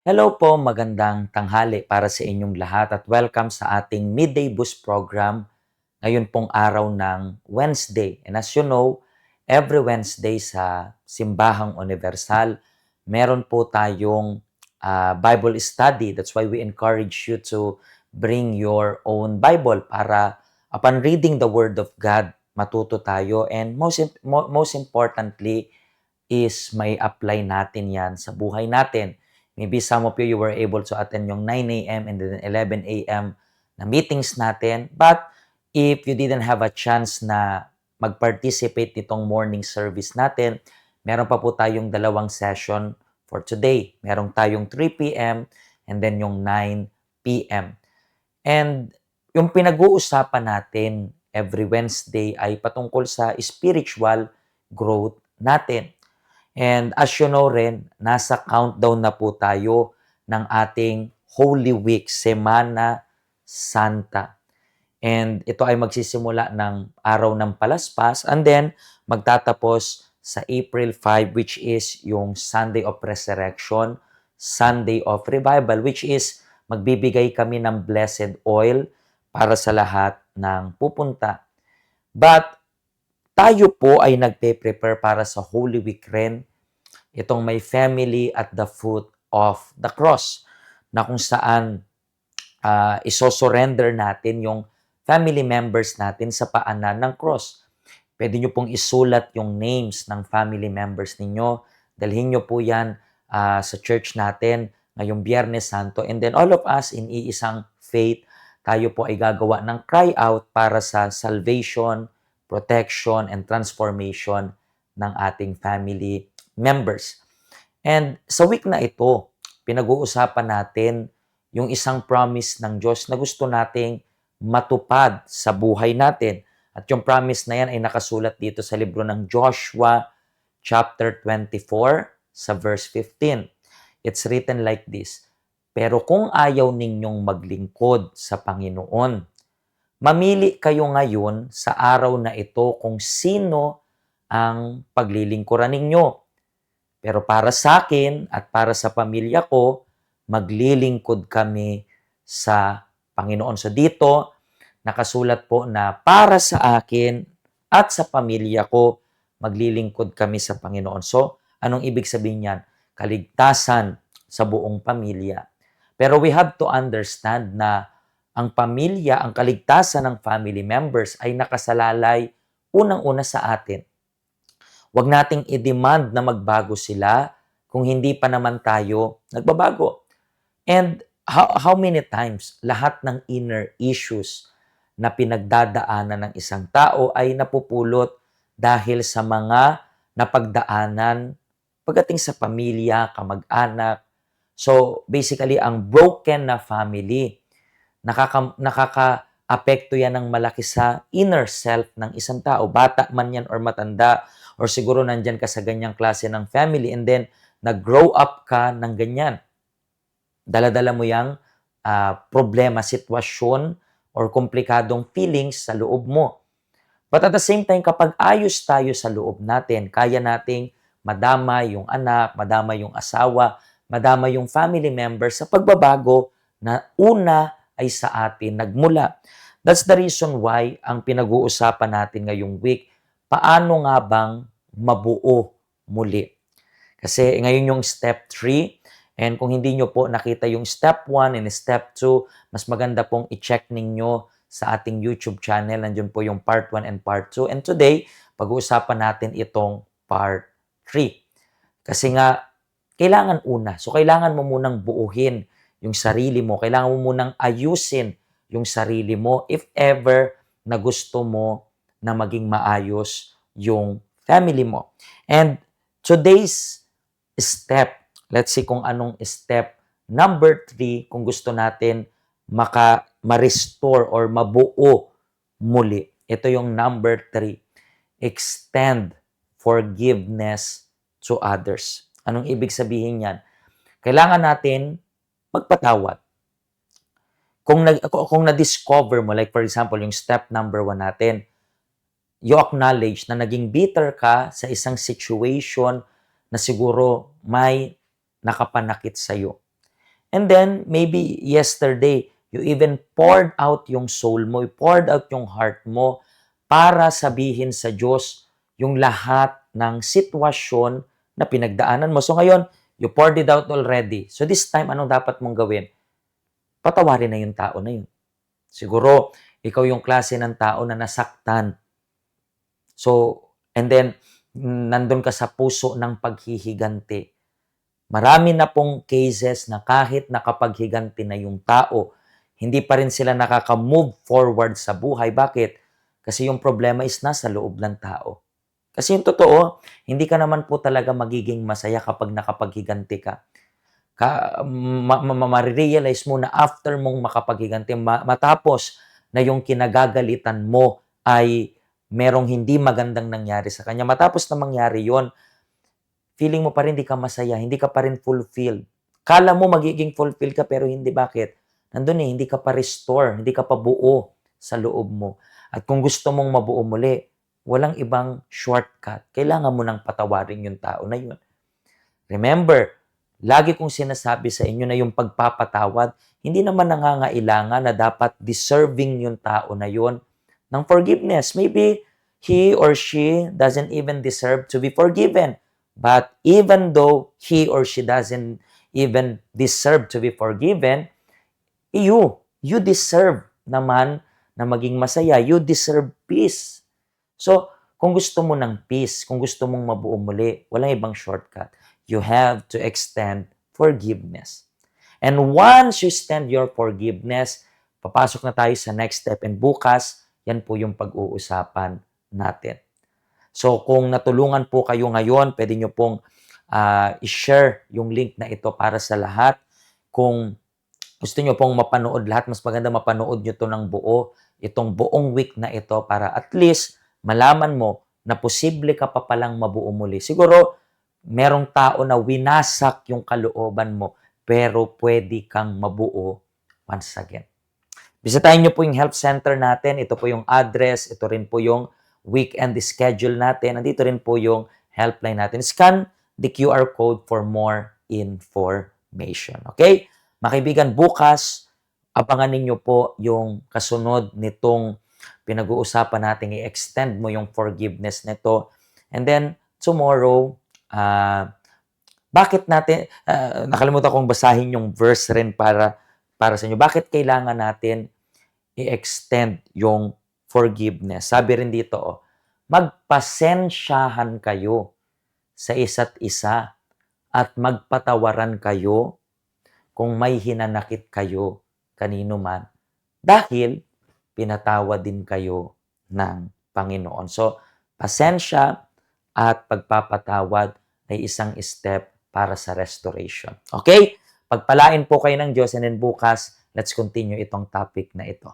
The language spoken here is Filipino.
Hello po, magandang tanghali para sa inyong lahat at welcome sa ating Midday Boost program ngayon pong araw ng Wednesday. And as you know, every Wednesday sa Simbahang Universal, meron po tayong Bible study. That's why we encourage you to bring your own Bible para upon reading the Word of God, matuto tayo. And most importantly, is may apply natin yan sa buhay natin. Maybe some of you were able to attend yung 9 a.m. and then 11 a.m. na meetings natin. But if you didn't have a chance na mag-participate nitong morning service natin, meron pa po tayong dalawang session for today. Meron tayong 3 p.m. and then yung 9 p.m. And yung pinag-uusapan natin every Wednesday ay patungkol sa spiritual growth natin. And as you know rin, nasa countdown na po tayo ng ating Holy Week, Semana Santa. And ito ay magsisimula ng araw ng Palaspas and then magtatapos sa April 5, which is yung Sunday of Resurrection, Sunday of Revival, which is magbibigay kami ng blessed oil para sa lahat ng pupunta. But tayo po ay nagpe-prepare para sa Holy Week rin, itong may family at the foot of the cross, na kung saan isosurrender natin yung family members natin sa paanan ng cross. Pwede nyo pong isulat yung names ng family members ninyo. Dalhin nyo po yan sa church natin ngayong Biyernes Santo. And then all of us in iisang faith, tayo po ay gagawa ng cry out para sa salvation, protection, and transformation ng ating family members. And sa week na ito, pinag-uusapan natin yung isang promise ng Diyos na gusto nating matupad sa buhay natin. At yung promise na yan ay nakasulat dito sa libro ng Joshua chapter 24 sa verse 15. It's written like this, "Pero kung ayaw ninyong maglingkod sa Panginoon, mamili kayo ngayon sa araw na ito kung sino ang paglilingkuran ninyo. Pero para sa akin at para sa pamilya ko, maglilingkod kami sa Panginoon." So dito, nakasulat po na para sa akin at sa pamilya ko, maglilingkod kami sa Panginoon. So, anong ibig sabihin niyan? Kaligtasan sa buong pamilya. Pero we have to understand na ang pamilya, ang kaligtasan ng family members ay nakasalalay unang-una sa atin. Huwag nating i-demand na magbago sila kung hindi pa naman tayo nagbabago. And how many times lahat ng inner issues na pinagdadaanan ng isang tao ay napupulot dahil sa mga napagdaanan pagdating sa pamilya, kamag-anak. So basically, ang broken na family, nakaka-apekto yan ng malaki sa inner self ng isang tao. Bata man yan or matanda, or siguro nandyan ka sa ganyang klase ng family and then nag-grow up ka ng ganyan. Dala-dala mo yung problema, sitwasyon, or komplikadong feelings sa loob mo. But at the same time, kapag ayos tayo sa loob natin, kaya nating madama yung anak, madama yung asawa, madama yung family member sa pagbabago na una ay sa atin nagmula. That's the reason why ang pinag-uusapan natin ngayong week, paano nga bang mabuo muli? Kasi ngayon yung step 3, and kung hindi nyo po nakita yung step 1 and step 2, mas maganda pong i-check ninyo sa ating YouTube channel. Nandiyon po yung part 1 and part 2. And today, pag-uusapan natin itong part 3. Kasi nga, kailangan una. So, kailangan mo munang buuhin yung sarili mo. Kailangan mo munang ayusin yung sarili mo if ever na gusto mo na maging maayos yung family mo. And today's step, let's see kung anong step number 3 kung gusto natin ma-restore or mabuo muli. Ito yung number 3. Extend forgiveness to others. Anong ibig sabihin yan? Kailangan natin magpatawad. Kung na-discover mo, like for example, yung step number 1 natin, you acknowledge na naging bitter ka sa isang situation na siguro may nakapanakit sa'yo. And then, maybe yesterday, you even poured out yung soul mo, you poured out yung heart mo para sabihin sa Diyos yung lahat ng sitwasyon na pinagdaanan mo. So ngayon, you poured it out already. So this time, anong dapat mong gawin? Patawarin na yung tao na yun. Siguro, ikaw yung klase ng tao na nasaktan. So, and then, nandun ka sa puso ng paghihiganti. Marami na pong cases na kahit nakapaghiganti na yung tao, hindi pa rin sila nakaka-move forward sa buhay. Bakit? Kasi yung problema is nasa loob ng tao. Kasi yung totoo, hindi ka naman po talaga magiging masaya kapag nakapaghiganti ka. Marirealize mo na after mong makapaghiganti, matapos na yung kinagagalitan mo ay merong hindi magandang nangyari sa kanya. Matapos na mangyari yon, feeling mo pa rin hindi ka masaya, hindi ka pa rin fulfilled. Kala mo magiging fulfilled ka pero hindi. Bakit? Nandun hindi ka pa restore, hindi ka pa buo sa loob mo. At kung gusto mong mabuo muli, walang ibang shortcut. Kailangan mo nang patawarin yung tao na yun. Remember, lagi kong sinasabi sa inyo na yung pagpapatawad, hindi naman nangangailangan na dapat deserving yung tao na yun ng forgiveness. Maybe he or she doesn't even deserve to be forgiven. But even though he or she doesn't even deserve to be forgiven, you deserve naman na maging masaya. You deserve peace. So, kung gusto mo ng peace, kung gusto mong mabuo muli, walang ibang shortcut. You have to extend forgiveness. And once you extend your forgiveness, papasok na tayo sa next step. And bukas, yan po yung pag-uusapan natin. So, kung natulungan po kayo ngayon, pwede nyo pong i-share yung link na ito para sa lahat. Kung gusto nyo pong mapanood lahat, mas maganda mapanood nyo to ng buo, itong buong week na ito para at least malaman mo na posible ka pa palang mabuo muli. Siguro, merong tao na winasak yung kalooban mo, pero pwede kang mabuo once again. Bisitahin nyo po yung health center natin. Ito po yung address. Ito rin po yung weekend schedule natin. Nandito rin po yung helpline natin. Scan the QR code for more information. Okay? Mga kaibigan, bukas, abangan ninyo po yung kasunod nitong pinag-uusapan natin. I-extend mo yung forgiveness nito. And then, tomorrow, bakit natin, nakalimutan kong basahin yung verse rin para sa inyo. Bakit kailangan natin i-extend yung forgiveness? Sabi rin dito, magpasensyahan kayo sa isa't isa at magpatawaran kayo kung may hinanakit kayo kanino man dahil pinatawad din kayo ng Panginoon. So, pasensya at pagpapatawad ay isang step para sa restoration. Okay? Pagpalain po kayo ng Diyos and then bukas, let's continue itong topic na ito.